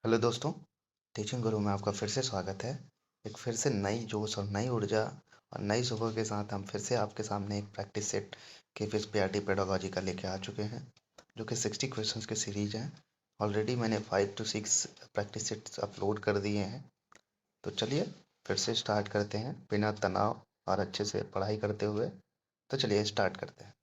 Hello दोस्तों, teaching गुरु में आपका फिर से स्वागत है। एक फिर से नई जोश और नई ऊर्जा और नई सुबह के साथ हम फिर से आपके सामने एक प्रैक्टिस सेट केफिस पीआरटी पेडागोजी का लेके आ चुके हैं, जो कि 60 क्वेश्चंस के सीरीज हैं। ऑलरेडी मैंने 5 to 6 प्रैक्टिस सेट्स अपलोड कर दिए हैं। तो चलिए फिर से स्टार्ट करते हैं बिना तनाव और अच्छे से पढ़ाई करते हुए। तो चलिए स्टार्ट करते हैं।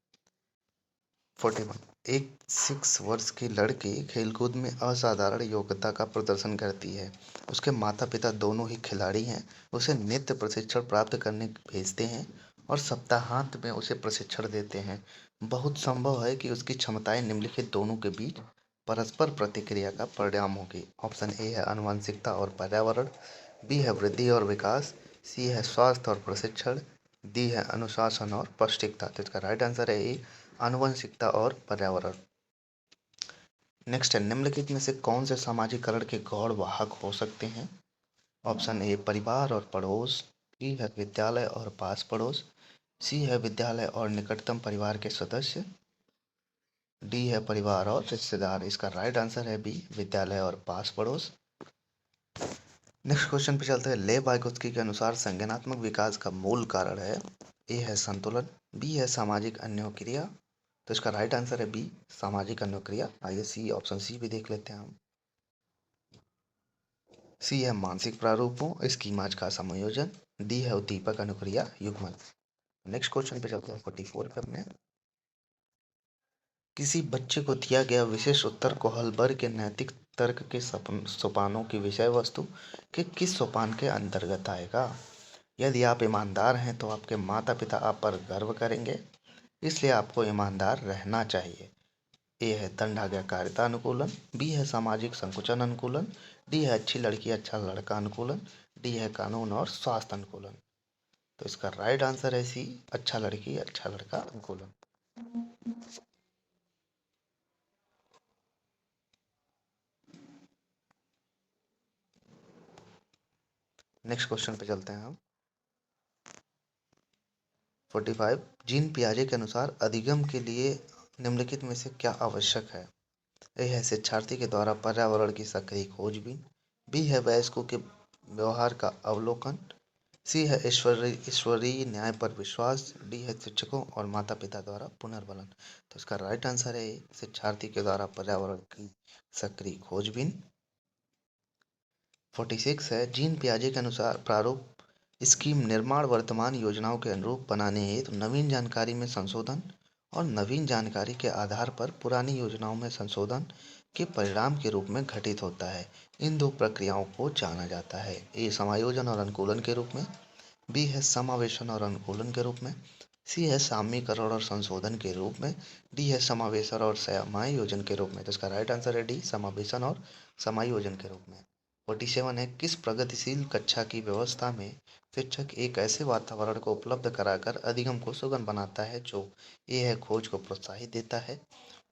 41। एक 6 वर्ष की लड़की खेलकूद में असाधारण योग्यता का प्रदर्शन करती है। उसके माता पिता दोनों ही खिलाड़ी हैं। उसे नित्य प्रशिक्षण प्राप्त करने भेजते हैं और सप्ताहांत में उसे प्रशिक्षण देते हैं। बहुत संभव है कि उसकी क्षमताएं निम्नलिखित दोनों के बीच परस्पर प्रतिक्रिया का परिणाम होगी। ऑप्शन ए है आनुवंशिकता और पर्यावरण, बी है वृद्धि और विकास, सी है स्वास्थ्य और प्रशिक्षण, डी है अनुशासन और पौष्टिकता। तो इसका राइट आंसर है ए, आनुवंशिकता और पर्यावरण। नेक्स्ट है, निम्नलिखित में से कौन से सामाजिकरण के गौड़ वाहक हो सकते हैं? ऑप्शन ए परिवार और पड़ोस, बी है विद्यालय और पास पड़ोस, सी है विद्यालय और निकटतम परिवार के सदस्य, डी है परिवार और रिश्तेदार। इसका राइट आंसर है बी, विद्यालय और पास पड़ोस। नेक्स्ट क्वेश्चन पे चलते हैं। लेव वाइगोत्स्की के अनुसार संज्ञानात्मक विकास का मूल कारण है, ए है संतुलन, बी है सामाजिक अन्योक्रिया। तो इसका राइट आंसर है बी, सामाजिक अन्योक्रिया। आइए सी, ऑप्शन सी भी देख लेते हैं हम। सी है मानसिक प्रारूपों स्कीमाज का समायोजन, डी है उद्दीपक अनुक्रिया युग्मन। नेक्स्ट क्वेश्चन पे चलते हैं 44 पे अपने। किसी बच्चे को दिया गया विशेष उत्तर को हल के नैतिक तर्क के सोपानों की विषय वस्तु के किस सोपान के अंतर्गत आएगा? यदि आप ईमानदार हैं तो आपके माता पिता आप पर गर्व करेंगे, इसलिए आपको ईमानदार रहना चाहिए। ए है दंडाज्ञाकारिता अनुकूलन, बी है सामाजिक संकुचन अनुकूलन, डी है अच्छी लड़की अच्छा लड़का अनुकूलन, डी है कानून और स्वास्थ्य अनुकूलन। तो इसका राइट आंसर है सी, अच्छा लड़की अच्छा लड़का अनुकूलन। नेक्स्ट क्वेश्चन पे चलते हैं हम। 45। जीन पियाजे के अनुसार अधिगम के लिए निम्नलिखित में से क्या आवश्यक है? ए है शिक्षार्थी के द्वारा पर्यावरण की सक्रिय खोजबीन, बी है वयस्कों के व्यवहार का अवलोकन, सी है ईश्वरीय न्याय पर विश्वास, डी है शिक्षकों और माता पिता द्वारा पुनर्बलन। तो इसका राइट आंसर है ए, शिक्षार्थी के द्वारा पर्यावरण की सक्रिय खोजबीन। 46 है, जीन पियाजे के अनुसार प्रारूप स्कीम निर्माण वर्तमान योजनाओं के अनुरूप बनाने हेतु नवीन जानकारी में संशोधन और नवीन जानकारी के आधार पर पुरानी योजनाओं में संशोधन के परिणाम के रूप में घटित होता है। इन दो प्रक्रियाओं को जाना जाता है, ए समायोजन और अनुकूलन के रूप में, बी है समावेशन और अनुकूलन के रूप में, सी है साम्यीकरण और संशोधन के रूप में, डी है समावेशन और समायोजन के रूप में। तो इसका राइट आंसर है डी, समावेशन और समायोजन के रूप में। 47 है, किस प्रगतिशील कक्षा की व्यवस्था में शिक्षक एक ऐसे वातावरण को उपलब्ध कराकर अधिगम को सुगम बनाता है जो ए है खोज को प्रोत्साहित देता है,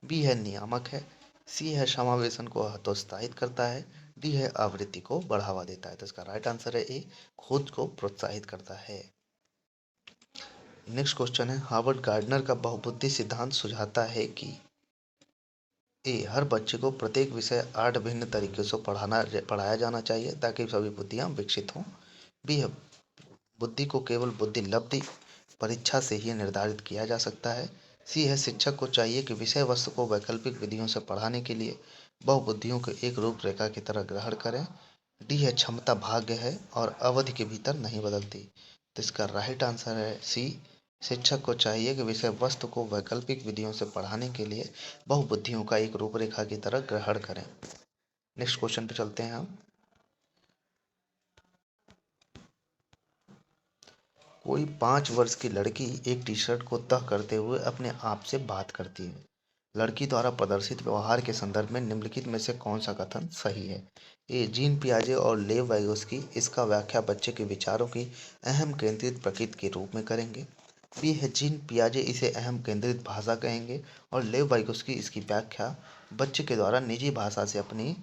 बी है नियामक है, सी है समावेशन को हतोत्साहित करता है, डी है आवृत्ति को बढ़ावा देता है। तो इसका राइट आंसर है ए, खोज को प्रोत्साहित करता है। नेक्स्ट क्वेश्चन है, हार्वर्ड गार्डनर का बहुबुद्धि सिद्धांत सुझाता है कि ए हर बच्चे को प्रत्येक विषय 8 भिन्न तरीकों से पढ़ाया जाना चाहिए ताकि सभी बुद्धियां विकसित हों, बी है बुद्धि को केवल बुद्धि लब्धि परीक्षा से ही निर्धारित किया जा सकता है, सी है शिक्षक को चाहिए कि विषय वस्तु को वैकल्पिक विधियों से पढ़ाने के लिए बहुबुद्धियों को एक रूपरेखा की तरह ग्रहण करें, डी है क्षमता भाग्य है और अवधि के भीतर नहीं बदलती। तो इसका राइट आंसर है सी, शिक्षक को चाहिए कि विषय वस्तु को वैकल्पिक विधियों से पढ़ाने के लिए बहुबुद्धियों का एक रूपरेखा की तरह ग्रहण करें। नेक्स्ट क्वेश्चन पे चलते हैं हम। कोई 5 वर्ष की लड़की एक टी शर्ट को तह करते हुए अपने आप से बात करती है। लड़की द्वारा प्रदर्शित व्यवहार के संदर्भ में निम्नलिखित में से कौन सा कथन सही है? ए जीन पियाजे और लेव वाइगोस्की इसका व्याख्या बच्चे के विचारों की अहम केंद्रित प्रकृति के रूप में करेंगे, बी है जीन पियाजे इसे अहम केंद्रित भाषा कहेंगे और लेव वाइगोस्की इसकी व्याख्या बच्चे के द्वारा निजी भाषा से अपनी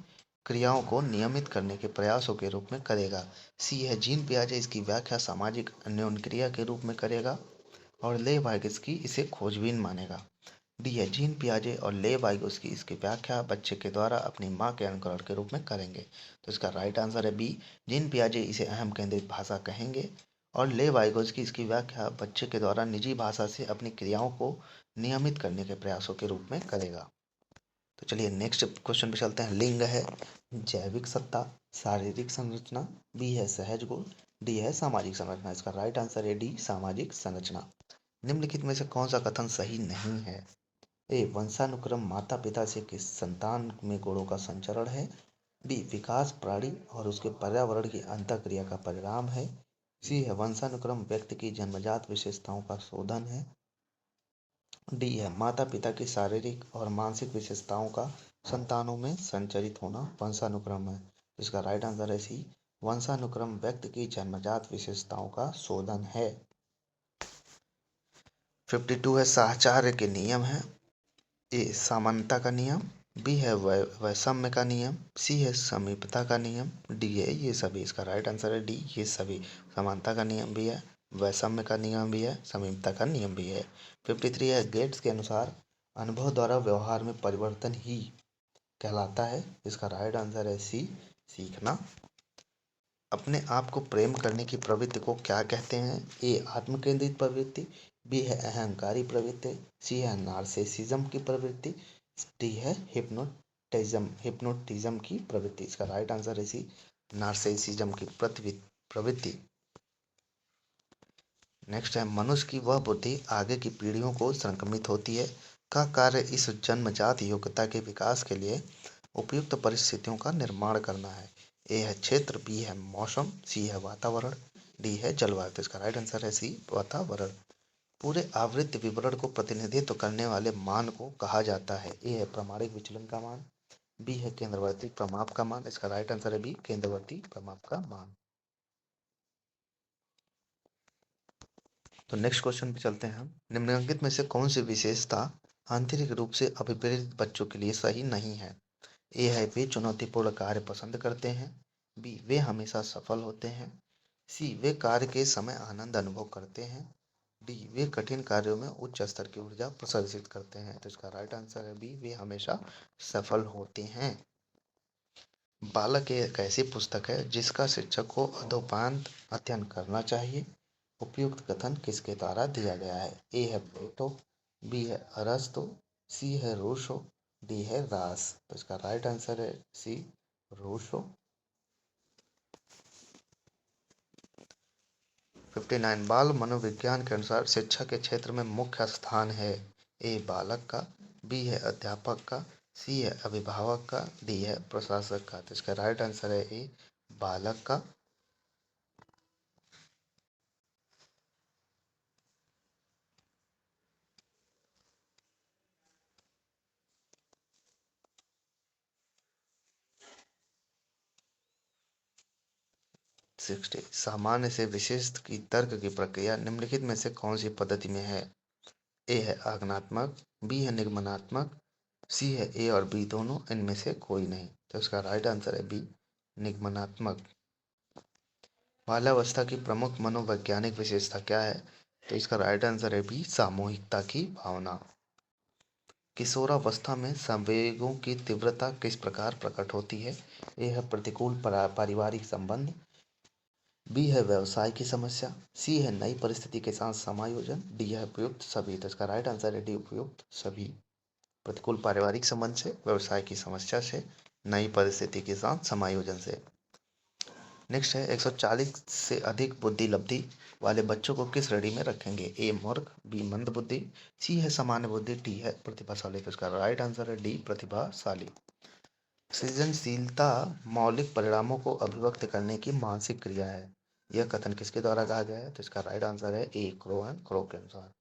क्रियाओं को नियमित करने के प्रयासों के रूप में करेगा, सी है जीन पियाजे इसकी व्याख्या सामाजिक अन्योन्क्रिया के रूप में करेगा और ले वाइगस्की इसे खोजबीन मानेगा। डी है जीन पियाजे और ले वाइगोस्की इसकी व्याख्या बच्चे के द्वारा अपनी माँ के अनुकरण के रूप में करेंगे। तो इसका राइट आंसर है बी, जीन पियाजे इसे अहम केंद्रित भाषा कहेंगे और ले वाइगोस्की इसकी व्याख्या बच्चे के द्वारा निजी भाषा से अपनी क्रियाओं को नियमित करने के प्रयासों के रूप में करेगा। तो चलिए नेक्स्ट क्वेश्चन पे चलते हैं। लिंग है जैविक सत्ता, शारीरिक संरचना, बी है सहज गुण, डी है सामाजिक संरचना। इसका राइट आंसर है डी, सामाजिक संरचना। निम्नलिखित में से कौन सा कथन सही नहीं है? ए, वंशानुक्रम माता पिता से किस संतान में गुणों का संचरण है। बी, विकास प्राणी और उसके पर्यावरण की अंतःक्रिया का परिणाम है। सी है वंशानुक्रम व्यक्ति की जन्मजात विशेषताओं का शोधन है। डी है माता पिता की शारीरिक और मानसिक विशेषताओं का संतानों में संचरित होना वंशानुक्रम है। इसका राइट आंसर है सी, वंशानुक्रम व्यक्ति की जन्मजात विशेषताओं का शोधन है। 52 है साहचर्य के नियम है। ए, समानता का नियम, बी है वैषम्य का नियम, सी है समीपता का नियम, डी है ये सभी। इसका राइट आंसर है डी, ये सभी। समानता का नियम भी है, वैषम्य का नियम भी है, समीपता का नियम भी है। 53 है गेट्स के अनुसार अनुभव द्वारा व्यवहार में परिवर्तन ही कहलाता है। इसका राइट आंसर है सी, सीखना। अपने आप को प्रेम करने की प्रवृत्ति को क्या कहते हैं? ए, आत्म केंद्रित प्रवृत्ति, बी है अहंकारी प्रवृत्ति, सी है नार्सिसिज्म की प्रवृत्ति, डी है हिप्नोटिज्म की प्रवृत्ति। इसका राइट आंसर है सी, नार्सिसिज्म की प्रवृत्ति। नेक्स्ट है मनुष्य की वह बुद्धि आगे की पीढ़ियों को संक्रमित होती है का कार्य इस जन्मजात योग्यता के विकास के लिए उपयुक्त परिस्थितियों का निर्माण करना है। ए है क्षेत्र, बी है मौसम, सी है वातावरण, डी है जलवायु। तो इसका राइट आंसर है सी, वातावरण। पूरे आवृत्ति विवरण को प्रतिनिधित्व करने वाले मान को कहा जाता है। ए है प्रामाणिक विचलन का मान, बी है केंद्रवर्ती प्रमाप का मान। इसका राइट आंसर है बी, केंद्रवर्ती प्रमाप का मान। तो नेक्स्ट क्वेश्चन पे चलते हैं हम। निम्नलिखित में से कौन सी विशेषता आंतरिक रूप से अभिप्रेरित बच्चों के लिए सही नहीं है? ए है वे चुनौतीपूर्ण कार्य पसंद करते हैं, बी वे हमेशा सफल होते हैं, सी वे कार्य के समय आनंद अनुभव करते हैं, डी वे कठिन कार्यों में उच्च स्तर की ऊर्जा प्रदर्शित करते हैं। तो इसका राइट आंसर है बी, वे हमेशा सफल होते हैं। बालक एक ऐसी पुस्तक है जिसका शिक्षक को अधोपांत अध्ययन करना चाहिए। उपयुक्त कथन किसके द्वारा दिया गया है? ए है प्लेटो, बी है अरस्तु, सी है रूसो, डी है रास। तो इसका राइट आंसर है सी, रूसो। 59 बाल मनोविज्ञान के अनुसार शिक्षा के क्षेत्र में मुख्य स्थान है। ए बालक का, बी है अध्यापक का, सी है अभिभावक का, डी है प्रशासक का। तो इसका राइट आंसर है ए, बालक का। 60 सामान्य से विशिष्ट की तर्क की प्रक्रिया निम्नलिखित में से कौन सी पद्धति में है? ए है आगमनात्मक, बी है निगमनात्मक, सी है ए और बी दोनों, इनमें से कोई नहीं। तो इसका राइट आंसर है बी, निगमनात्मक। बाल्यावस्था की प्रमुख मनोवैज्ञानिक विशेषता क्या है? तो इसका राइट आंसर है बी, सामूहिकता की भावना। किशोरावस्था में संवेगों की तीव्रता किस प्रकार प्रकट होती है? ए है प्रतिकूल पारिवारिक संबंध, बी है व्यवसाय की समस्या, सी है नई परिस्थिति के साथ समायोजन, डी है उपयुक्त सभी। तो इसका राइट आंसर है डी, उपयुक्त सभी। प्रतिकूल पारिवारिक संबंध से, व्यवसाय की समस्या से, नई परिस्थिति के साथ समायोजन से। नेक्स्ट है 140 से अधिक बुद्धि लब्धि वाले बच्चों को किस श्रेणी में रखेंगे? ए मूर्ख, बी मंद बुद्धि, सी है सामान्य बुद्धि, डी है प्रतिभाशाली। तो इसका राइट आंसर है डी, प्रतिभाशाली। सृजनशीलता मौलिक परिणामों को अभिव्यक्त करने की मानसिक क्रिया है। यह कथन किसके द्वारा कहा गया है? तो इसका राइट आंसर है ए, क्रो एंड क्रो के अनुसार।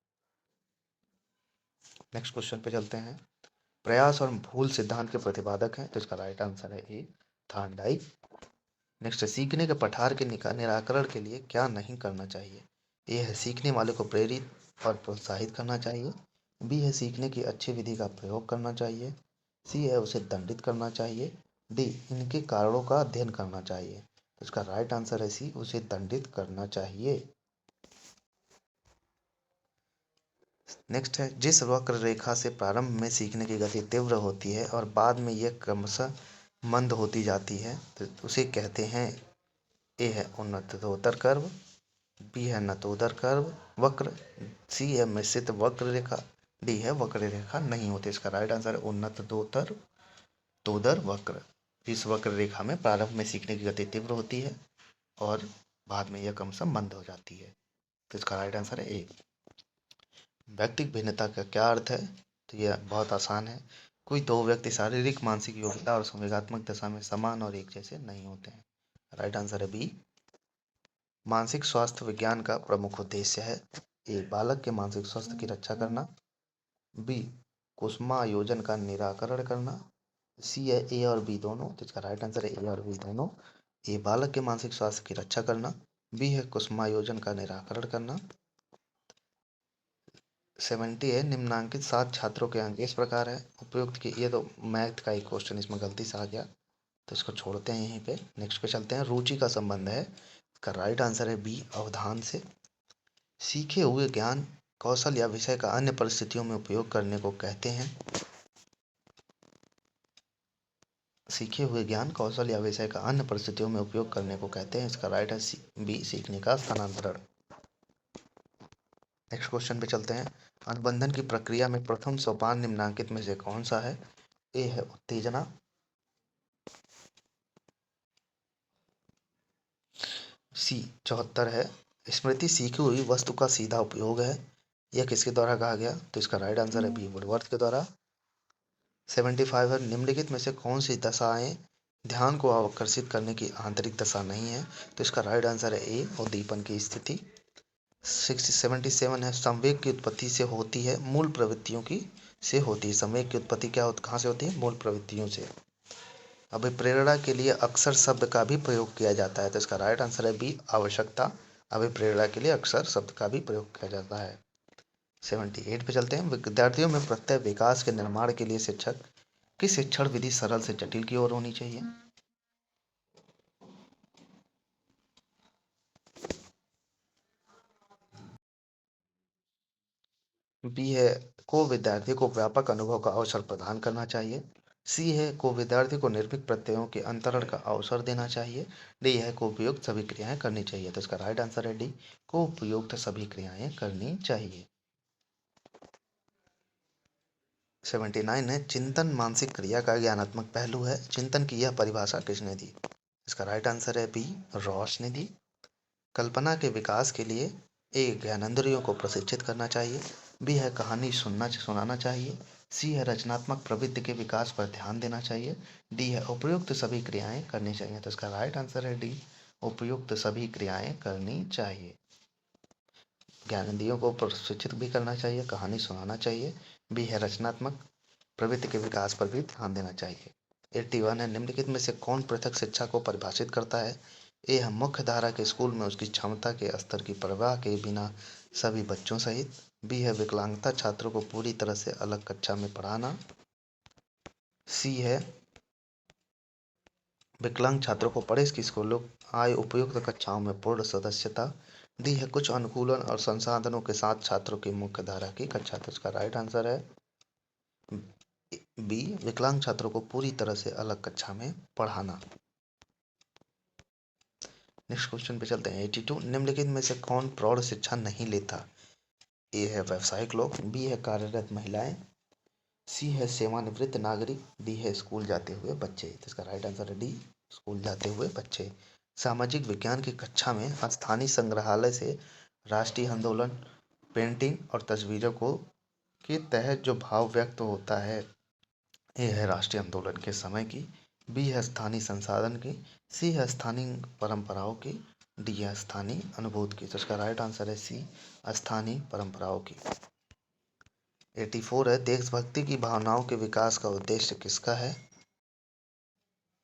नेक्स्ट क्वेश्चन पे चलते हैं। प्रयास और भूल सिद्धांत के प्रतिपादक हैं। तो इसका राइट आंसर है ए, थार्नडाइक। नेक्स्ट, सीखने के पठार के निराकरण के लिए क्या नहीं करना चाहिए? ए है सीखने वाले को प्रेरित और प्रोत्साहित करना चाहिए, बी है सीखने की अच्छी विधि का प्रयोग करना चाहिए, सी है उसे दंडित करना चाहिए, डी इनके कारणों का अध्ययन करना चाहिए। तो इसका राइट आंसर है सी, उसे दंडित करना चाहिए। नेक्स्ट है, जिस वक्र रेखा से प्रारंभ में सीखने की गति तीव्र होती है और बाद में यह क्रमशः मंद होती जाती है तो उसे कहते हैं। ए है उन्नतोत्तर कर्व, बी है नतोदर कर्व वक्र, सी है मिश्रित वक्र रेखा, डी है वक्र रेखा नहीं होती। इसका राइट आंसर है उन्नतोत्तर तोदर वक्र। इस वक्र रेखा में प्रारंभ में सीखने की गति तीव्र होती है और बाद में यह क्रमशः मंद हो जाती है। तो इसका राइट आंसर है ए। व्यक्तिक भिन्नता का क्या अर्थ है? तो यह बहुत आसान है। कोई दो व्यक्ति शारीरिक मानसिक योग्यता और संवेगात्मक दशा में समान और एक जैसे नहीं होते हैं। राइट आंसर है बी। मानसिक स्वास्थ्य विज्ञान का प्रमुख उद्देश्य है। ए बालक के मानसिक स्वास्थ्य की रक्षा करना, बी कुसुमायोजन का निराकरण करना, सी है ए और बी दोनों। तो इसका राइट आंसर है ए और बी दोनों। ए बालक के मानसिक स्वास्थ्य की रक्षा करना, बी है कुसुमायोजन का निराकरण करना। 70 है, निम्नांकित 7 छात्रों के अंक इस प्रकार है। उपयुक्त की, ये तो मैथ का एक क्वेश्चन इसमें गलती से आ गया तो इसको छोड़ते हैं यहीं पे। नेक्स्ट पे चलते हैं। रुचि का संबंध है, इसका राइट आंसर है बी अवधान से। सीखे हुए ज्ञान कौशल या विषय का अन्य परिस्थितियों में उपयोग करने को कहते हैं। सीखे हुए ज्ञान कौशल या विषय का अन्य परिस्थितियों में उपयोग करने को कहते हैं। इसका राइट है बी सीखने का स्थानांतरण। नेक्स्ट क्वेश्चन पे चलते हैं। अनुबंधन की प्रक्रिया में प्रथम सोपान निम्नांकित में से कौन सा है? ए है उत्तेजना, सी 74 है स्मृति सीखी हुई वस्तु का सीधा उपयोग है। यह किसके द्वारा कहा गया? तो इसका राइट आंसर है बी वुडवर्थ के द्वारा। 75 है, निम्नलिखित में से कौन सी दशाएं ध्यान को आकर्षित करने की आंतरिक दशा नहीं है? तो इसका राइट आंसर है ए उद्दीपन की स्थिति। 77 है, संवेग की उत्पत्ति से होती है मूल प्रवृत्तियों की से होती है। संवेग की उत्पत्ति कहाँ से होती है? मूल प्रवृत्तियों से। अभिप्रेरणा के लिए अक्सर शब्द का भी प्रयोग किया जाता है। तो इसका राइट आंसर है बी आवश्यकता। अभिप्रेरणा के लिए अक्सर शब्द का भी प्रयोग किया जाता है। 78 पे चलते हैं। विद्यार्थियों में प्रत्यय विकास के निर्माण के लिए शिक्षक की शिक्षण विधि सरल से जटिल की ओर होनी चाहिए। बी है को विद्यार्थी को व्यापक अनुभव का अवसर प्रदान करना चाहिए। सी है को विद्यार्थी को निर्भीक प्रत्ययों के अंतरण का अवसर देना चाहिए। डी है को उपयुक्त सभी क्रियाएं करनी चाहिए। तो इसका राइट आंसर है डी को उपयुक्त सभी क्रियाएं करनी चाहिए। 79 है, चिंतन मानसिक क्रिया का ज्ञानात्मक पहलू है। चिंतन की यह परिभाषा किसने दी? इसका राइट आंसर है बी रॉस ने दी। कल्पना के विकास के लिए ए ज्ञानेंद्रियों को प्रशिक्षित करना चाहिए, बी है कहानी सुनाना चाहिए, सी है रचनात्मक प्रवृत्ति के विकास पर ध्यान देना चाहिए, डी है उपयुक्त सभी क्रियाएं करनी चाहिए। तो इसका राइट आंसर है डी उपयुक्त सभी क्रियाएं करनी चाहिए। ज्ञानेंद्रियों को प्रशिक्षित भी करना चाहिए, कहानी सुनाना चाहिए, बी है रचनात्मक प्रवृत्ति के विकास पर भी ध्यान देना चाहिए। 81 है, निम्नलिखित में से कौन पृथक शिक्षा को परिभाषित करता है? ए है मुख्य धारा के स्कूल में उसकी क्षमता के स्तर की परवाह के बिना सभी बच्चों सहित, बी है विकलांगता छात्रों को पूरी तरह से अलग कक्षा में पढ़ाना, सी है विकलांग छात्रों को पढ़े इसकी स्कूलों आय उपयुक्त कक्षाओं में पूर्ण सदस्यता, डी है कुछ अनुकूलन और संसाधनों के साथ छात्रों की मुख्य धारा की कक्षा। तो इसका राइट आंसर है बी विकलांग छात्रों को पूरी तरह से अलग कक्षा में पढ़ाना। नेक्स्ट क्वेश्चन पे चलते हैं। 82 निम्नलिखित में से कौन प्रौढ़ शिक्षा नहीं लेता? ए है व्यावसायिक लोग, बी है कार्यरत महिलाएं, सी है सेवानिवृत्त नागरिक, डी है स्कूल जाते हुए बच्चे। तो इसका राइट आंसर है डी स्कूल जाते हुए बच्चे। सामाजिक विज्ञान की कक्षा में स्थानीय संग्रहालय से राष्ट्रीय आंदोलन पेंटिंग और तस्वीरों को के तहत जो भाव व्यक्त होता है, ए है राष्ट्रीय आंदोलन के समय की, बी है स्थानीय संसाधन की, सी है स्थानीय परंपराओं की, डी है स्थानीय अनुभूति की। तो इसका राइट आंसर है सी स्थानीय परंपराओं की। 84 है, देशभक्ति की भावनाओं के विकास का उद्देश्य किसका है?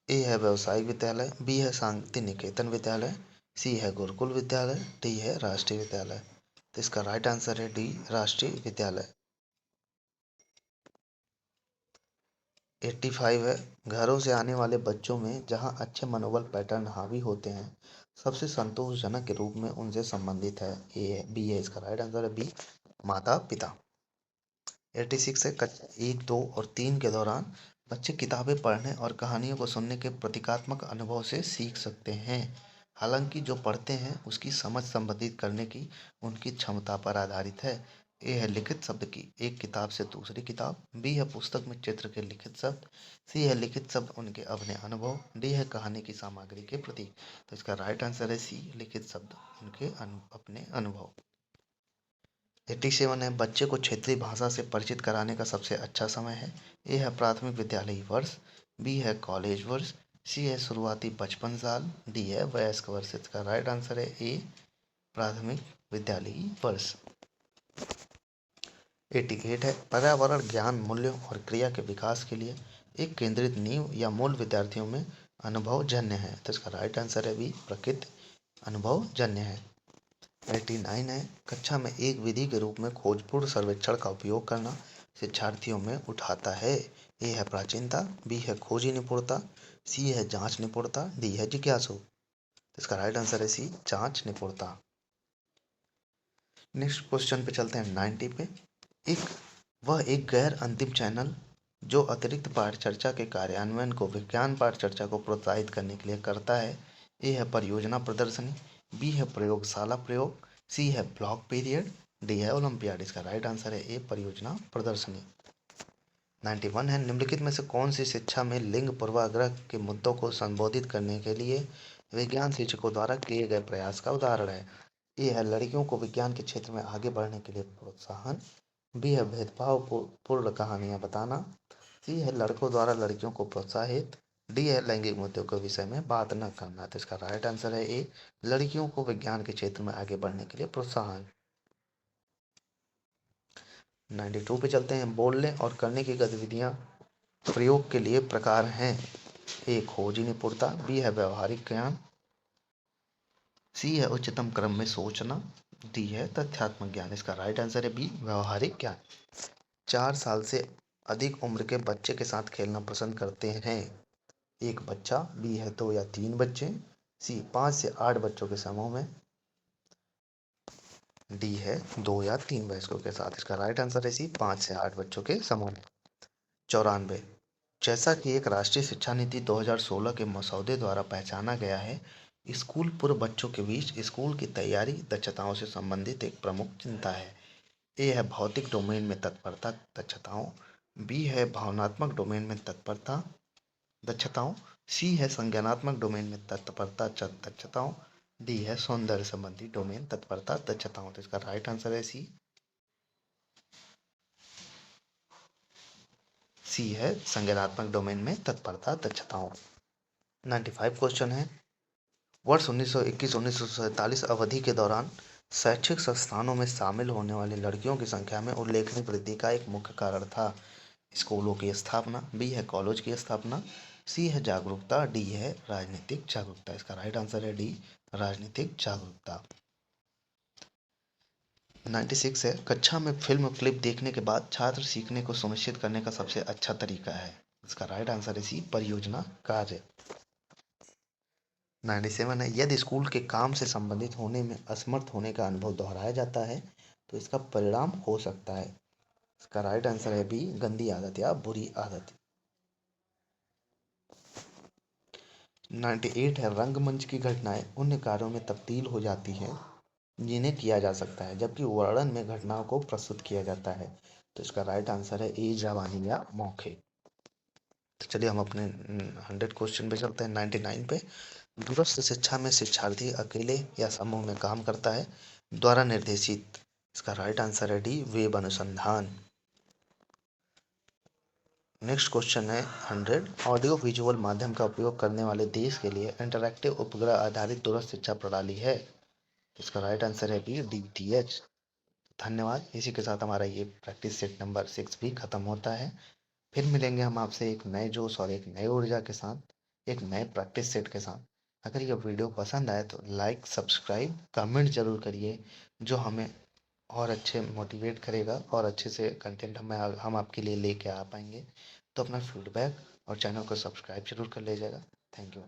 ए है व्यवसायिक विद्यालय, बी है शांति निकेतन विद्यालय, सी है गुरुकुल विद्यालय, डी है राष्ट्रीय विद्यालय। तो इसका राइट आंसर है डी राष्ट्रीय विद्यालय। 85 है, घरों से आने वाले बच्चों में जहां अच्छे मनोबल पैटर्न हावी होते हैं सबसे संतोषजनक के रूप में उनसे संबंधित है। ए है बी है इसका राइट आंसर है बी माता पिता। 86 है 1, 2 और 3 के दौरान बच्चे किताबें पढ़ने और कहानियों को सुनने के प्रतीकात्मक अनुभव से सीख सकते हैं। हालांकि जो पढ़ते हैं उसकी समझ संबंधित करने की उनकी क्षमता पर आधारित है। ए है लिखित शब्द की एक किताब से दूसरी किताब। बी है पुस्तक में चित्र के लिखित शब्द। सी है लिखित शब्द उनके अपने अनुभव। डी है कहानी की सामग्री के प्रतीक। तो इसका राइट आंसर है सी, लिखित शब्द उनके अपने अनुभव। 87 है बच्चे को क्षेत्रीय भाषा से परिचित कराने का सबसे अच्छा समय है। ए है प्राथमिक विद्यालयी वर्ष। बी है कॉलेज वर्ष। सी है शुरुआती 55 साल। डी है वयस्क वर्ष। इसका राइट आंसर है ए, प्राथमिक विद्यालयी वर्ष। 88 है पर्यावरण ज्ञान मूल्यों और क्रिया के विकास के लिए एक केंद्रित नींव या मूल विद्यार्थियों में अनुभव जन्य है। तो इसका राइट आंसर है बी, प्रकृति अनुभव जन्य है। 89 है कक्षा में एक विधि के रूप में खोजपूर्ण सर्वेक्षण का उपयोग करना शिक्षार्थियों में उठाता है। ए है प्राचीनता। बी है खोजी निपुणता। सी है जांच निपुणता। डी है जिज्ञासु। तो इसका राइट आंसर है सी, जांच निपुणता। नेक्स्ट क्वेश्चन पे चलते हैं 90 पे। एक गैर अंतिम चैनल जो अतिरिक्त पाठ चर्चा के कार्यान्वयन को विज्ञान पाठ चर्चा को प्रोत्साहित करने के लिए करता है। ए है परियोजना प्रदर्शनी। बी है प्रयोगशाला प्रयोग। सी है ब्लॉक पीरियड। डी है ओलंपियाड। इसका राइट आंसर है ए, परियोजना प्रदर्शनी। 91 है निम्नलिखित में से कौन सी शिक्षा में लिंग पूर्वाग्रह के मुद्दों को संबोधित करने के लिए विज्ञान शिक्षकों द्वारा किए गए प्रयास का उदाहरण है। ए है लड़कियों को विज्ञान के क्षेत्र में आगे बढ़ने के लिए प्रोत्साहन। बी है भेदभाव पूर्ण कहानियां बताना। सी है लड़कों द्वारा लड़कियों को प्रोत्साहित। डी है लैंगिक मुद्दों के विषय में बात न करना। तो इसका राइट आंसर है ए, लड़कियों को विज्ञान के क्षेत्र में आगे बढ़ने के लिए प्रोत्साहन। 92 पे चलते हैं। बोलने और करने की गतिविधियां प्रयोग के लिए प्रकार हैं। ए खोजी निपुणता। बी है व्यवहारिक ज्ञान। सी है उच्चतम क्रम में सोचना। डी है तथ्यात्मक ज्ञान। इसका राइट आंसर है बी, व्यवहारिक ज्ञान। 4 साल से अधिक उम्र के बच्चे के साथ खेलना पसंद करते हैं। एक बच्चा। बी है 2 या 3 बच्चे। सी 5 से 8 बच्चों के समूह में। डी है 2 या 3 वयस्कों के साथ। इसका राइट आंसर है सी, 5 से 8 बच्चों के समूह में। 94, जैसा कि एक राष्ट्रीय शिक्षा नीति 2016 के मसौदे द्वारा पहचाना गया है, स्कूल पूर्व बच्चों के बीच स्कूल की तैयारी दक्षताओं से संबंधित एक प्रमुख चिंता है। ए है भौतिक डोमेन में तत्परता दक्षताओं। बी है भावनात्मक डोमेन में तत्परता दक्षताओं। सी है संज्ञानात्मक डोमेन में तत्परता दक्षताओं। डी है सौंदर्य संबंधी डोमेन तत्परता दक्षताओं। तो इसका राइट आंसर है सी, सी है संज्ञानात्मक डोमेन में तत्परता दक्षताओं। 95 क्वेश्चन है वर्ष 1921-1947 अवधि के दौरान शैक्षिक संस्थानों में शामिल होने वाली लड़कियों की संख्या में उल्लेखनीय वृद्धि का एक मुख्य कारण था। स्कूलों की स्थापना। बी है कॉलेज की स्थापना। सी है जागरूकता। डी है राजनीतिक जागरूकता। इसका राइट आंसर है डी, राजनीतिक जागरूकता। 96 है कक्षा में फिल्म क्लिप देखने के बाद छात्र सीखने को सुनिश्चित करने का सबसे अच्छा तरीका है। इसका राइट आंसर है सी, परियोजना कार्य। 97 है यदि स्कूल के काम से संबंधित होने में असमर्थ होने का अनुभव दोहराया जाता है तो इसका परिणाम हो सकता है। इसका राइट आंसर है बी, गंदी आदत या बुरी आदत। 98 है रंगमंच की घटनाएं उन कार्यों में तब्दील हो जाती हैं जिन्हें किया जा सकता है, जबकि वर्णन में घटनाओं को प्रस्तुत किया जाता है। तो इसका राइट आंसर है ए, जवानी या मौखिक। तो चलिए हम अपने 100 क्वेश्चन पे चलते हैं। 99 पे दूरस्थ शिक्षा में शिक्षार्थी अकेले या समूह में काम करता है, द्वारा निर्देशित। इसका राइट आंसर है डी, वेब अनुसंधान। नेक्स्ट क्वेश्चन है 100 ऑडियो विजुअल माध्यम का उपयोग करने वाले देश के लिए इंटरैक्टिव उपग्रह आधारित दूरस्थ शिक्षा प्रणाली है। इसका राइट आंसर है बी, DTH। धन्यवाद। इसी के साथ हमारा ये प्रैक्टिस सेट नंबर 6 भी खत्म होता है। फिर मिलेंगे हम आपसे एक नए जोश और एक नए ऊर्जा के साथ, एक नए प्रैक्टिस सेट के साथ। अगर ये वीडियो पसंद आए तो लाइक, सब्सक्राइब, कमेंट जरूर करिए, जो हमें और अच्छे मोटिवेट करेगा और अच्छे से कंटेंट हम आपके लिए लेके आ पाएंगे। तो अपना फीडबैक और चैनल को सब्सक्राइब जरूर कर लीजिएगा। Thank you.